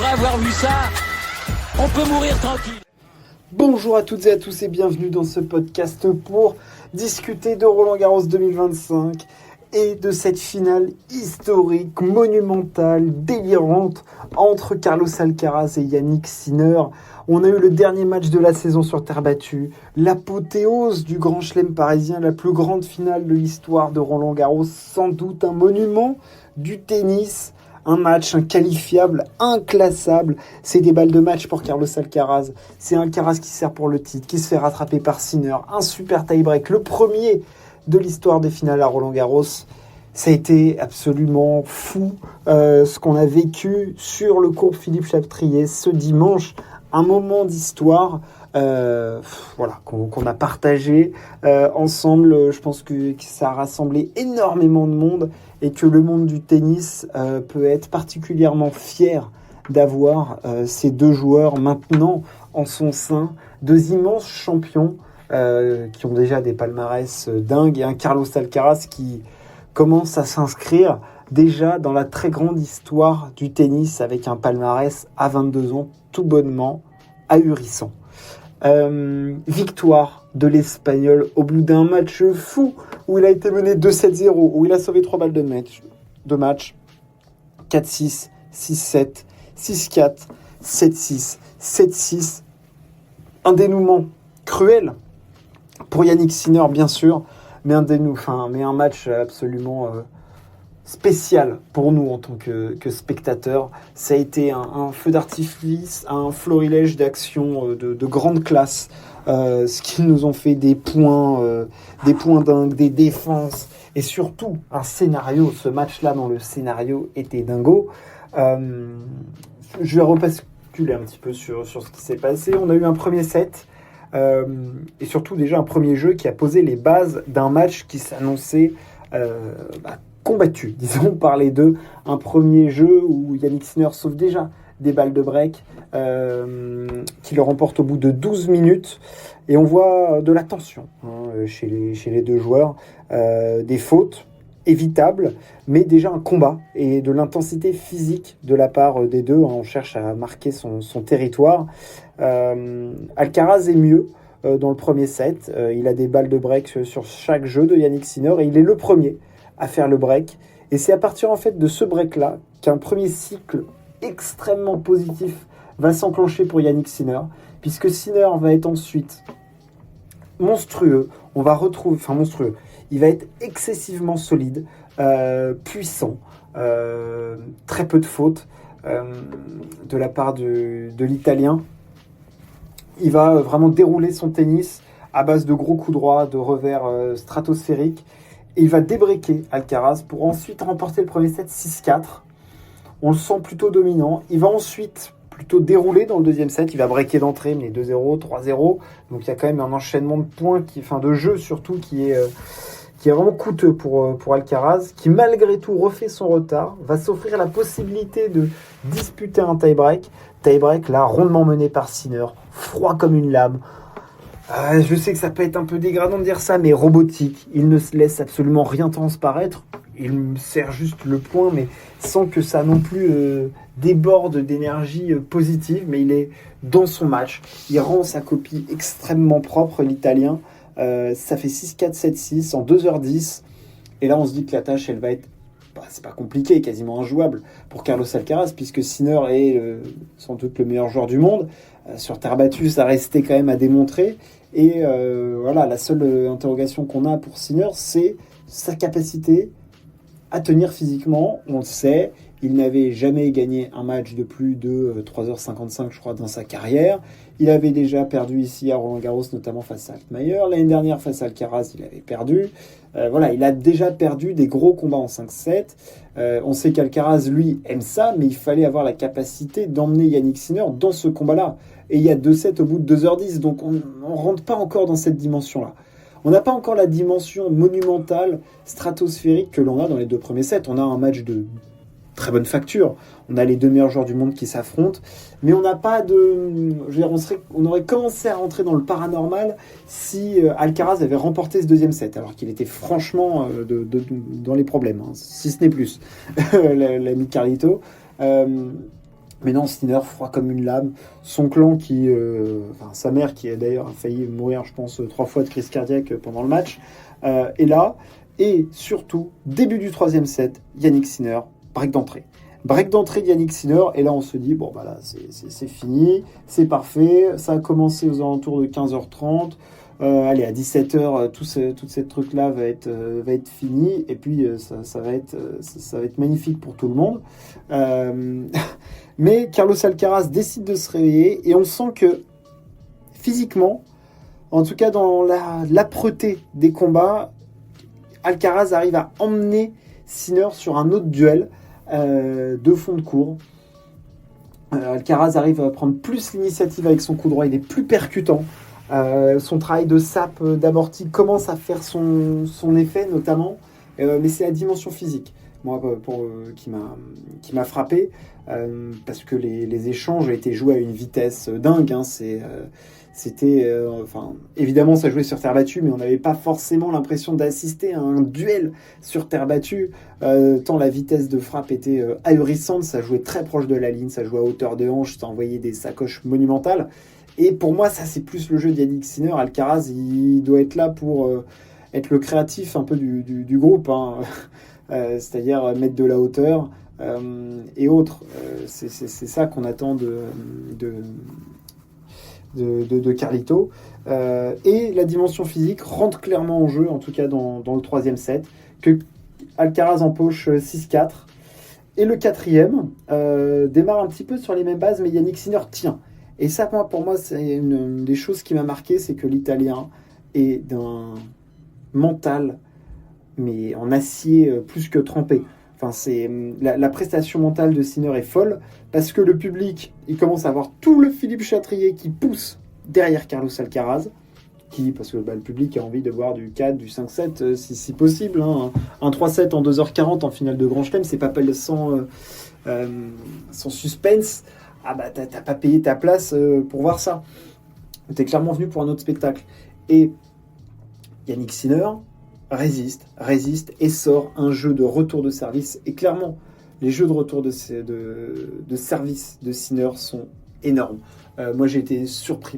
Après avoir vu ça, on peut mourir tranquille. Bonjour à toutes et à tous et bienvenue dans ce podcast pour discuter de Roland-Garros 2025 et de cette finale historique, monumentale, délirante entre Carlos Alcaraz et Jannik Sinner. On a eu le dernier match de la saison sur terre battue, l'apothéose du Grand Chelem parisien, la plus grande finale de l'histoire de Roland-Garros, sans doute un monument du tennis. Un match inqualifiable, inclassable. C'est des balles de match pour Carlos Alcaraz. C'est Alcaraz qui sert pour le titre, qui se fait rattraper par Sinner. Un super tie-break, le premier de l'histoire des finales à Roland-Garros. Ça a été absolument fou ce qu'on a vécu sur le cours Philippe Chatrier ce dimanche. Un moment d'histoire qu'on a partagé ensemble. Je pense que ça a rassemblé énormément de monde et que le monde du tennis peut être particulièrement fier d'avoir ces deux joueurs maintenant en son sein, deux immenses champions qui ont déjà des palmarès dingues et un Carlos Alcaraz qui commence à s'inscrire déjà dans la très grande histoire du tennis avec un palmarès à 22 ans tout bonnement ahurissant. Victoire de l'Espagnol au bout d'un match fou où il a été mené 2-7-0, où il a sauvé 3 balles de match, 4-6, 6-7, 6-4, 7-6, 7-6. Un dénouement cruel pour Jannik Sinner, bien sûr, mais un match absolument spécial pour nous en tant que spectateurs. Ça a été un feu d'artifice, un florilège d'actions de grande classe, ce qui nous ont fait des points dingues, des défenses et surtout un scénario. Ce match-là, dans le scénario, était dingo. Je vais repasculer un petit peu sur ce qui s'est passé. On a eu un premier set et surtout déjà un premier jeu qui a posé les bases d'un match qui s'annonçait combattu, disons, par les deux. Un premier jeu où Jannik Sinner sauve déjà des balles de break qui le remporte au bout de 12 minutes. Et on voit de la tension chez les deux joueurs, des fautes évitables, mais déjà un combat et de l'intensité physique de la part des deux. On cherche à marquer son territoire. Alcaraz est mieux dans le premier set. Il a des balles de break sur chaque jeu de Jannik Sinner et il est le premier à faire le break. Et c'est à partir en fait de ce break-là qu'un premier cycle extrêmement positif va s'enclencher pour Jannik Sinner, puisque Sinner va être ensuite monstrueux. On va retrouver, monstrueux. Il va être excessivement solide, puissant, très peu de fautes de la part de l'Italien. Il va vraiment dérouler son tennis à base de gros coups droits, de revers stratosphériques. Et il va débreaker Alcaraz pour ensuite remporter le premier set 6-4. On le sent plutôt dominant. Il va ensuite plutôt dérouler dans le deuxième set. Il va breaker d'entrée, mais 2-0, 3-0. Donc il y a quand même un enchaînement de points, de jeu surtout, qui est vraiment coûteux pour Alcaraz, qui malgré tout refait son retard, va s'offrir la possibilité de disputer un tie-break. Tie-break là, rondement mené par Sinner, froid comme une lame. Je sais que ça peut être un peu dégradant de dire ça, mais robotique. Il ne se laisse absolument rien transparaître. Il me sert juste le point, mais sans que ça non plus déborde d'énergie positive. Mais il est dans son match. Il rend sa copie extrêmement propre, l'Italien. Ça fait 6-4, 7-6 en 2h10. Et là, on se dit que la tâche, elle va être... c'est pas compliqué, quasiment injouable pour Carlos Alcaraz, puisque Sinner est sans doute le meilleur joueur du monde. Sur terre battue, ça restait quand même à démontrer. Et la seule interrogation qu'on a pour Sinner, c'est sa capacité à tenir physiquement. On le sait, il n'avait jamais gagné un match de plus de 3h55, je crois, dans sa carrière. Il avait déjà perdu ici à Roland-Garros, notamment face à Altmaier. L'année dernière, face à Alcaraz, il avait perdu. Il a déjà perdu des gros combats en 5-7. On sait qu'Alcaraz, lui, aime ça, mais il fallait avoir la capacité d'emmener Jannik Sinner dans ce combat-là. Et il y a 2-7 au bout de 2h10, donc on ne rentre pas encore dans cette dimension-là. On n'a pas encore la dimension monumentale, stratosphérique que l'on a dans les deux premiers sets. On a un match de très bonne facture. On a les deux meilleurs joueurs du monde qui s'affrontent, mais on n'a pas de... on aurait commencé à rentrer dans le paranormal si Alcaraz avait remporté ce deuxième set, alors qu'il était franchement dans les problèmes, si ce n'est plus, l'ami Carlito. Mais non, Sinner, froid comme une lame. Son clan sa mère qui a d'ailleurs failli mourir, je pense, 3 fois de crise cardiaque pendant le match, est là. Et surtout, début du 3e set, Yannick Sinner, break d'entrée. Break d'entrée de Yannick Sinner, et là on se dit, bon bah là c'est fini, c'est parfait, ça a commencé aux alentours de 15h30, allez à 17h, tout ce truc-là va être fini, et puis ça va être magnifique pour tout le monde. Mais Carlos Alcaraz décide de se réveiller, et on sent que physiquement, en tout cas dans l'âpreté des combats, Alcaraz arrive à emmener Sinner sur un autre duel de fond de cours. Alcaraz arrive à prendre plus l'initiative avec son coup droit, il est plus percutant. Son travail de sape, d'amorti commence à faire son effet notamment, mais c'est la dimension physique moi, qui m'a frappé, parce que les échanges ont été joués à une vitesse dingue. Évidemment ça jouait sur terre battue, mais on n'avait pas forcément l'impression d'assister à un duel sur terre battue, tant la vitesse de frappe était ahurissante. Ça jouait très proche de la ligne, ça jouait à hauteur de hanche, ça envoyait des sacoches monumentales. Et pour moi, ça c'est plus le jeu d'Yannick Sinner. Alcaraz, il doit être là pour être le créatif un peu du groupe, hein. C'est-à-dire mettre de la hauteur et autres. C'est ça qu'on attend de Carlito. Et la dimension physique rentre clairement en jeu, en tout cas dans le 3e set, que Alcaraz empoche 6-4. Et le 4e démarre un petit peu sur les mêmes bases, mais Yannick Sinner tient. Et ça, pour moi, c'est une des choses qui m'a marqué, c'est que l'Italien est d'un mental, mais en acier plus que trempé. Enfin, la prestation mentale de Sinner est folle, parce que le public, il commence à voir tout le Philippe Chatrier qui pousse derrière Carlos Alcaraz, parce que le public a envie de voir du 4, du 5-7, si possible. Hein. Un 3-7 en 2h40 en finale de Grand Chelem, c'est pas sans suspense. Ah bah t'as pas payé ta place pour voir ça. T'es clairement venu pour un autre spectacle. Et Yannick Sinner résiste et sort un jeu de retour de service. Et clairement, les jeux de retour de service de Sinner sont énormes. Moi j'ai été surpris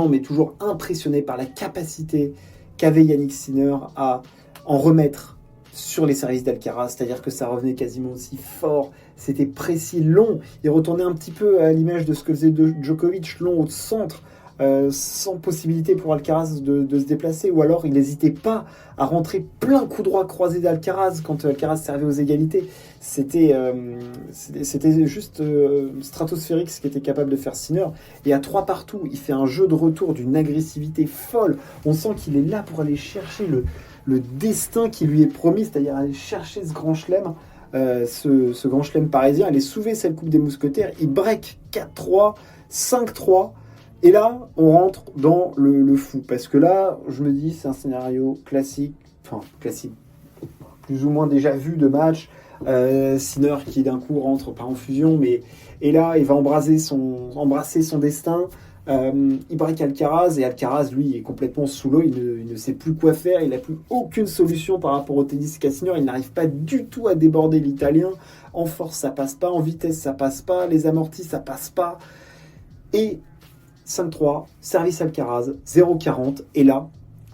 mais toujours impressionné par la capacité qu'avait Yannick Sinner à en remettre sur les services d'Alcaraz, c'est-à-dire que ça revenait quasiment aussi fort, c'était précis, long, il retournait un petit peu à l'image de ce que faisait Djokovic, long au centre, sans possibilité pour Alcaraz de se déplacer, ou alors il n'hésitait pas à rentrer plein coup droit croisé d'Alcaraz quand Alcaraz servait aux égalités. C'était juste stratosphérique ce qu'était capable de faire Sinner. Et à 3 partout, il fait un jeu de retour d'une agressivité folle. On sent qu'il est là pour aller chercher le destin qui lui est promis, c'est-à-dire aller chercher ce grand chelem, ce grand chelem parisien, aller soulever cette Coupe des Mousquetaires. Il break 4-3, 5-3. Et là, on rentre dans le fou. Parce que là, je me dis, c'est un scénario classique, plus ou moins déjà vu de match. Sinner qui d'un coup rentre, pas en fusion, et là, il va embrasser son destin. Il break Alcaraz, et Alcaraz, lui, est complètement sous l'eau. Il ne sait plus quoi faire. Il n'a plus aucune solution par rapport au tennis qu'a Sinner. Il n'arrive pas du tout à déborder l'Italien. En force, ça passe pas. En vitesse, ça passe pas. Les amortis, ça passe pas. Et 5-3, service Alcaraz, 0-40, et là,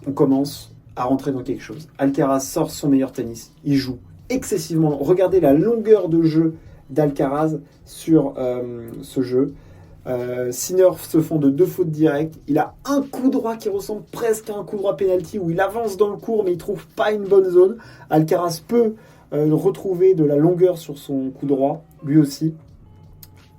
on commence à rentrer dans quelque chose. Alcaraz sort son meilleur tennis, il joue excessivement. Regardez la longueur de jeu d'Alcaraz sur ce jeu. Sinner se fond de 2 fautes directes. Il a un coup droit qui ressemble presque à un coup droit penalty, où il avance dans le court, mais il ne trouve pas une bonne zone. Alcaraz peut retrouver de la longueur sur son coup droit, lui aussi.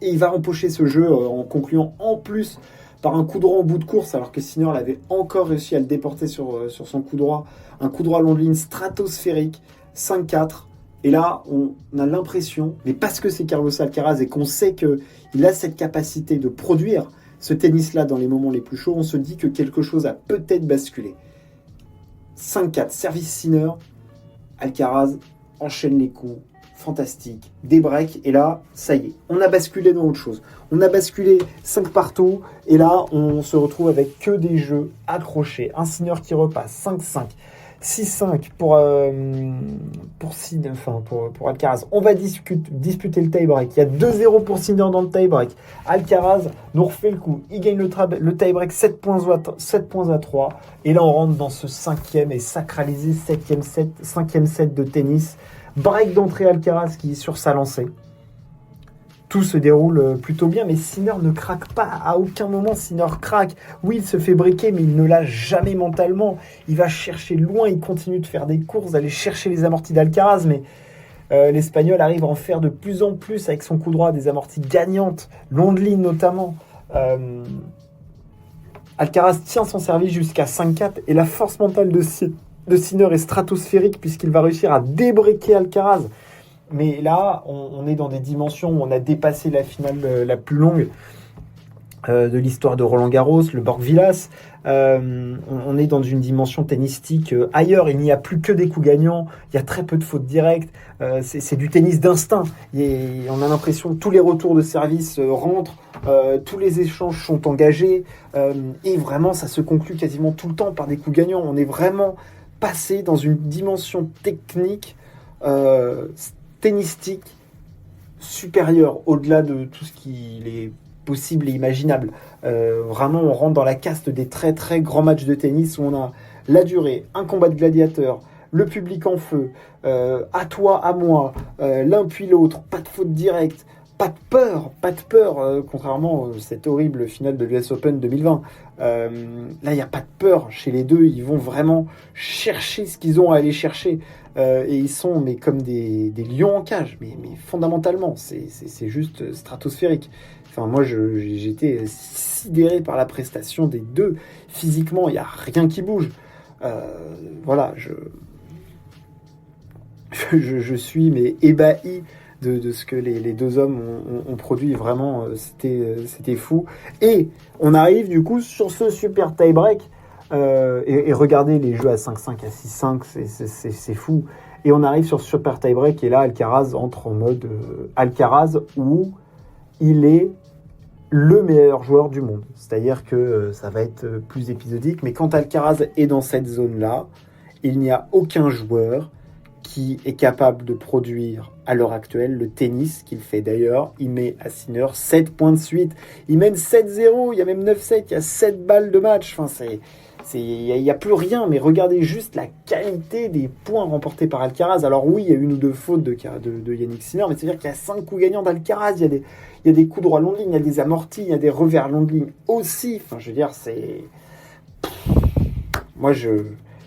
Et il va empocher ce jeu en concluant en plus par un coup droit en bout de course, alors que Sinner l'avait encore réussi à le déporter sur son coup droit. Un coup droit long de ligne stratosphérique, 5-4. Et là, on a l'impression, mais parce que c'est Carlos Alcaraz et qu'on sait qu'il a cette capacité de produire ce tennis-là dans les moments les plus chauds, on se dit que quelque chose a peut-être basculé. 5-4, service Sinner, Alcaraz enchaîne les coups, fantastique, des breaks, et là, ça y est, on a basculé dans autre chose. On a basculé 5 partout, et là, on se retrouve avec que des jeux accrochés. Un Sinner qui repasse, 5-5. 6-5 pour Alcaraz. On va disputer le tie-break. Il y a 2-0 pour Sinner dans le tie-break. Alcaraz nous refait le coup. Il gagne le tie-break 7 points à 3. Et là, on rentre dans ce cinquième et sacralisé cinquième set de tennis. Break d'entrée Alcaraz qui est sur sa lancée. Tout se déroule plutôt bien, mais Sinner ne craque pas. À aucun moment, Sinner craque. Oui, il se fait briquer, mais il ne lâche jamais mentalement. Il va chercher loin, il continue de faire des courses, d'aller chercher les amortis d'Alcaraz, mais l'Espagnol arrive à en faire de plus en plus avec son coup droit, des amortis gagnantes, long de ligne notamment. Alcaraz tient son service jusqu'à 5-4, et la force mentale de Sinner est stratosphérique, puisqu'il va réussir à débriquer Alcaraz. Mais là, on est dans des dimensions où on a dépassé la finale la plus longue de l'histoire de Roland-Garros, le Borg-Villas. On est dans une dimension tennistique ailleurs. Il n'y a plus que des coups gagnants. Il y a très peu de fautes directes. C'est du tennis d'instinct. On a l'impression que tous les retours de service rentrent. Tous les échanges sont engagés. Et vraiment, ça se conclut quasiment tout le temps par des coups gagnants. On est vraiment passé dans une dimension technique tennistique supérieure, au-delà de tout ce qu'il est possible et imaginable. Vraiment, on rentre dans la caste des très très grands matchs de tennis où on a la durée, un combat de gladiateurs, le public en feu, à toi, à moi, l'un puis l'autre, pas de faute directe, pas de peur, contrairement à cette horrible finale de l'US Open 2020. Là, il n'y a pas de peur chez les deux. Ils vont vraiment chercher ce qu'ils ont à aller chercher. Et ils sont comme des lions en cage. Mais fondamentalement, c'est juste stratosphérique. Enfin, moi, j'étais sidéré par la prestation des deux. Physiquement, il n'y a rien qui bouge. Voilà, je suis ébahi de ce que les deux hommes ont produit. Vraiment, c'était fou. Et on arrive du coup sur ce super tie-break. Et regardez les jeux à 5-5, à 6-5, c'est fou. Et on arrive sur ce super tie-break. Et là, Alcaraz entre en mode Alcaraz où il est le meilleur joueur du monde. C'est-à-dire que ça va être plus épisodique. Mais quand Alcaraz est dans cette zone-là, il n'y a aucun joueur qui est capable de produire à l'heure actuelle le tennis qu'il fait. D'ailleurs, il met à Sinner 7 points de suite. Il mène 7-0, il y a même 9-7, il y a 7 balles de match. Enfin, il n'y a plus rien, mais regardez juste la qualité des points remportés par Alcaraz. Alors oui, il y a une ou deux fautes de Yannick Sinner, mais c'est-à-dire qu'il y a 5 coups gagnants d'Alcaraz. Il y a des coups droits long de ligne, il y a des amortis, il y a des revers long de ligne aussi. Enfin, je veux dire, Moi,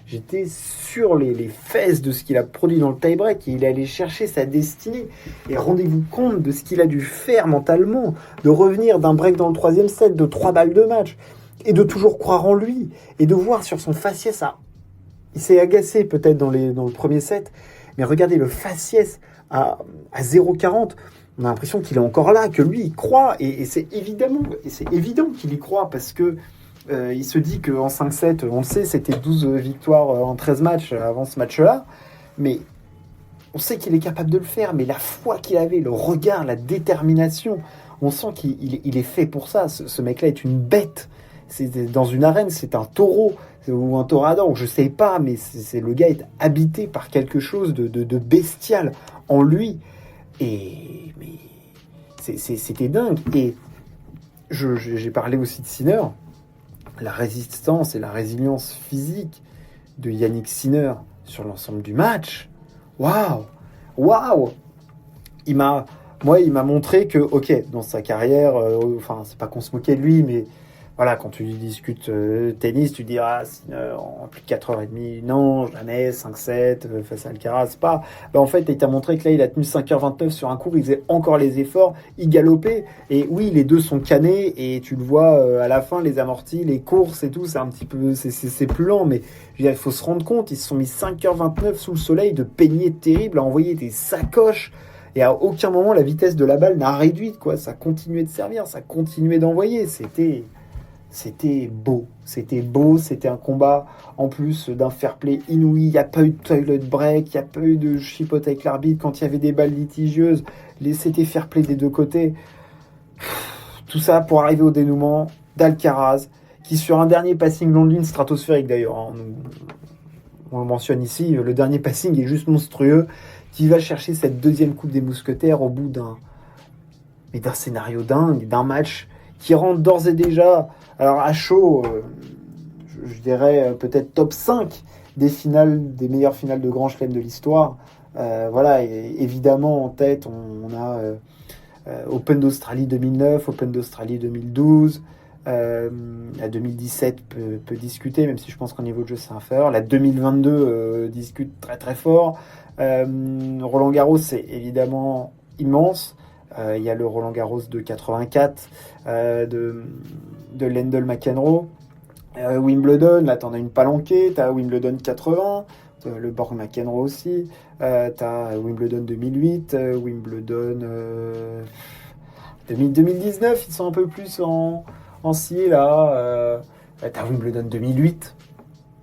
j'étais sur les fesses de ce qu'il a produit dans le tie-break et il allait chercher sa destinée. Et rendez-vous compte de ce qu'il a dû faire mentalement, de revenir d'un break dans le 3e set, de 3 balles de match, et de toujours croire en lui, et de voir sur son faciès ça. Il s'est agacé peut-être dans le premier set, mais regardez le faciès à 0,40. On a l'impression qu'il est encore là, que lui, il croit, et c'est évident qu'il y croit, parce que il se dit qu'en 5-7, on le sait, c'était 12 victoires en 13 matchs avant ce match-là, mais on sait qu'il est capable de le faire, mais la foi qu'il avait, le regard, la détermination, on sent qu'il est fait pour ça. Ce mec-là est une bête. Dans une arène, c'est un taureau, ou un torador, ou je sais pas, mais le gars est habité par quelque chose de bestial en lui. Mais c'était dingue. Et j'ai parlé aussi de Sinner. La résistance et la résilience physique de Yannick Sinner sur l'ensemble du match. Waouh. Il m'a montré que, ok, dans sa carrière, c'est pas qu'on se moquait de lui, mais voilà, quand tu discutes tennis, tu diras Sinner en plus de 4h30, non, jamais, 5-7 face à Alcaraz, pas. En fait, il t'a montré que là, il a tenu 5h29 sur un court, il faisait encore les efforts, il galopait, et oui, les deux sont canés, et tu le vois à la fin, les amortis, les courses et tout, c'est un petit peu, c'est plus lent, mais il faut se rendre compte, ils se sont mis 5h29 sous le soleil, de peignées terribles, à envoyer des sacoches, et à aucun moment, la vitesse de la balle n'a réduit, quoi. Ça continuait de servir, ça continuait d'envoyer, C'était beau, c'était un combat en plus d'un fair play inouï. Il n'y a pas eu de toilet break, il n'y a pas eu de chipote avec l'arbitre quand il y avait des balles litigieuses. C'était fair play des deux côtés. Tout ça pour arriver au dénouement d'Alcaraz, qui sur un dernier passing long de ligne stratosphérique d'ailleurs, on le mentionne ici, le dernier passing est juste monstrueux, qui va chercher cette deuxième Coupe des Mousquetaires au bout d'un scénario dingue, d'un match qui rentre d'ores et déjà, alors à chaud, je dirais peut-être top 5 des meilleures finales de Grand Chelem de l'histoire. Voilà, et évidemment en tête, on a Open d'Australie 2009, Open d'Australie 2012, la 2017 peut discuter, même si je pense qu'au niveau de jeu c'est inférieur. La 2022 discute très très fort. Roland Garros c'est évidemment immense. Il y a le Roland Garros de 84 de Lendl McEnroe. Wimbledon, là t'en as une palanquée, t'as Wimbledon 80, le Borg McEnroe aussi, t'as Wimbledon 2008, Wimbledon 2019, ils sont un peu plus en scié là, t'as Wimbledon 2008,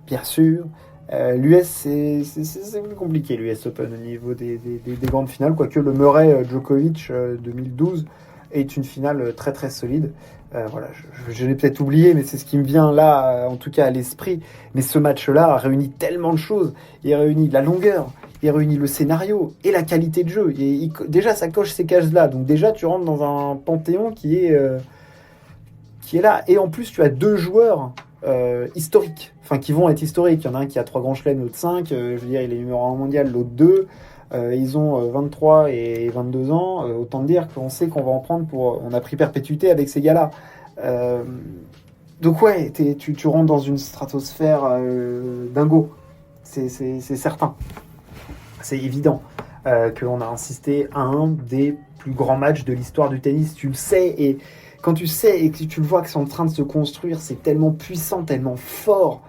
bien sûr. L'US c'est plus compliqué, l'US Open au niveau des grandes finales, quoique le Murray Djokovic 2012 est une finale très très solide. Voilà, je l'ai peut-être oublié, mais c'est ce qui me vient là, en tout cas à l'esprit. Mais ce match-là a réuni tellement de choses. Il réunit la longueur, il réunit le scénario et la qualité de jeu. Déjà, ça coche ces cases-là. Donc déjà, tu rentres dans un panthéon qui est là. Et en plus, tu as deux joueurs historiques, enfin qui vont être historiques. Il y en a un qui a 3 grands chelems, l'autre 5. Je veux dire, il est numéro 1 mondial, l'autre 2. Ils ont 23 et 22 ans. Autant dire qu'on sait qu'on va en prendre on a pris perpétuité avec ces gars-là. Donc ouais, tu rentres dans une stratosphère dingo. C'est certain. C'est évident qu'on a insisté à un des plus grands matchs de l'histoire du tennis. Tu le sais, et quand tu sais et que tu le vois que c'est en train de se construire, c'est tellement puissant, tellement fort.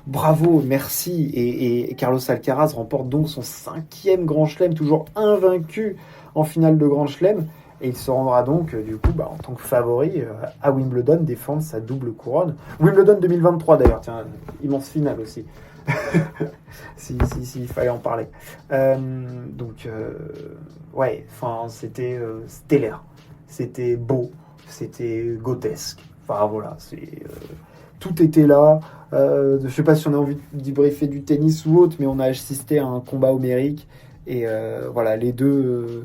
Bravo, merci. Et Carlos Alcaraz remporte donc son 5e Grand Chelem, toujours invaincu en finale de Grand Chelem. Et il se rendra donc, du coup, en tant que favori à Wimbledon, défendre sa double couronne. Wimbledon 2023 d'ailleurs, tiens, immense finale aussi. S'il fallait en parler. Ouais, enfin, c'était stellaire. C'était beau, c'était grotesque. Enfin voilà, tout était là. Je ne sais pas si on a envie de débriefer du tennis ou autre, mais on a assisté à un combat homérique. Et voilà, les deux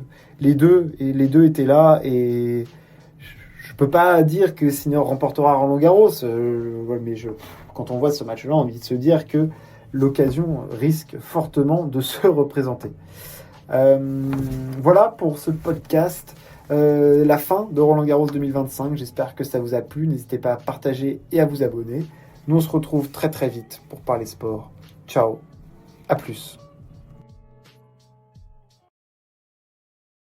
étaient là. Et je peux pas dire que Sinner remportera Roland Garros, mais quand on voit ce match-là, on a envie de se dire que l'occasion risque fortement de se représenter. Voilà pour ce podcast. La fin de Roland Garros 2025. J'espère que ça vous a plu. N'hésitez pas à partager et à vous abonner. Nous, on se retrouve très très vite pour parler sport. Ciao, à plus.